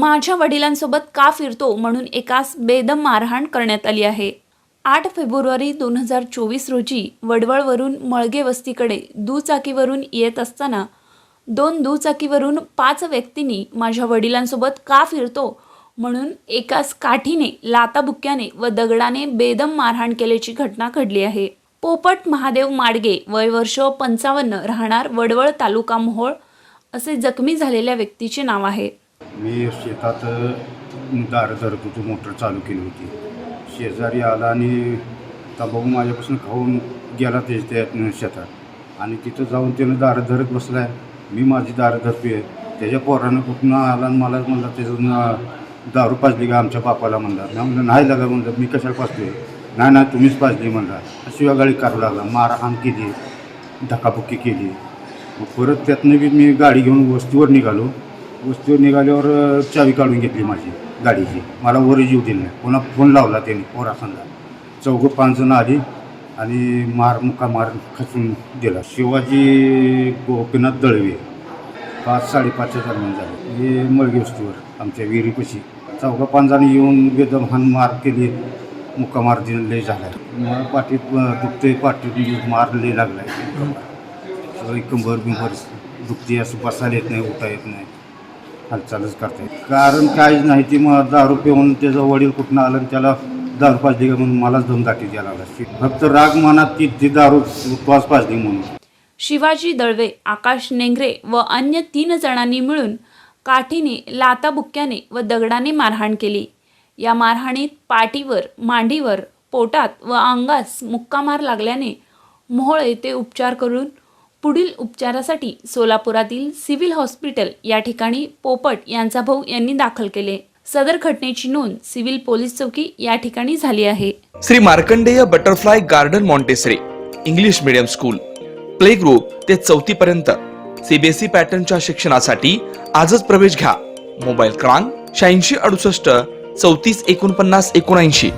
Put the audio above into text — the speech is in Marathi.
माझ्या वडिलांसोबत का फिरतो म्हणून एकास बेदम मारहाण करण्यात आली आहे। 8 फेब्रुवारी 2024 रोजी वडवळवरून मळगे वस्तीकडे दुचाकीवरून येत असताना 2 दुचाकीवरून 5 व्यक्तींनी माझ्या वडिलांसोबत का फिरतो म्हणून एकास काठीने, लाताबुक्क्याने व दगडाने बेदम मारहाण केल्याची घटना घडली आहे। पोपट महादेव माडगे, वय वर्ष 55, राहणार वडवळ, तालुका मोहोळ असे जखमी झालेल्या व्यक्तीचे नाव आहे। मी शेतात दार धरत होतो, मोटर चालू केली होती। शेजारी आला आणि तंबाखू माझ्यापासून खाऊन गेला त्या शेतात आणि तिथं जाऊन त्यानं दार धरत बसलाय। मी माझी दार धरतोय, त्याच्या पोरानं कुठून आला आणि मला म्हणलं त्याचं दारू पाजली का आमच्या बापाला म्हणला। मी म्हणलं नाही लागा, म्हणलं मी कशाला पाजतोय, नाही तुम्हीच पाजली म्हणला। अशी वेगळी करू लागला, मारहाण केली, धक्काबुक्की केली। मग परत त्यातनं बी मी गाडी घेऊन वस्तीवर निघालो। वस्तीवर निघाल्यावर चावी काढून घेतली माझी गाडीची, मला वर येऊ दिली नाही। पुन्हा फोन लावला त्यांनी पोरासंगा, 4-5 जण आली आणि मुक्का मार खचून दिला। शिवाजी गोपीनाथ दळवे, 5-5:30 दरम्यान झाले। हे मळगे वस्तीवर आमच्या विहिरीपाशी 4-5 जण येऊन बेदम मार केली, मुक्का मार दिले झाला। मला पाठीत दुखते, पाठीत मार लय लागला आहे। कंबर दुखते, असं बसायला येत नाही, उठा येत नाही, हालचालच करता येत कारण काहीच नाही। ती मग दारू पिऊन त्याचा वडील कुठून आलं आणि त्याला दारू पाजली का म्हणून मलाच दमदाटी द्यायला लागला। फक्त राग मनात ती दारू पास पाजली म्हणून। शिवाजी दळवे, आकाश नेंगरे व अन्य 3 जणांनी मिळून काठीने, लाताबुक्क्याने व दगडाने मारहाण केली। या मारहाणीत पाठीवर, मांडीवर, पोटात व अंगास मुक्कामार लागल्याने मोहोळ येथे उपचार करून पुढील उपचारासाठी सोलापुरातील सिव्हिल हॉस्पिटल या ठिकाणी पोपट यांचा भाऊ यांनी दाखल केले। सदर घटनेची नोंद सिव्हिल पोलीस चौकी या ठिकाणी झाली आहे। Shri Markandeya butterfly garden Montessori English medium school, play group ते 4थी पर्यंत सीबीएसई पॅटर्नच्या शिक्षणासाठी आजच प्रवेश घ्या। मोबाईल क्रमांक 8668 34 49 79।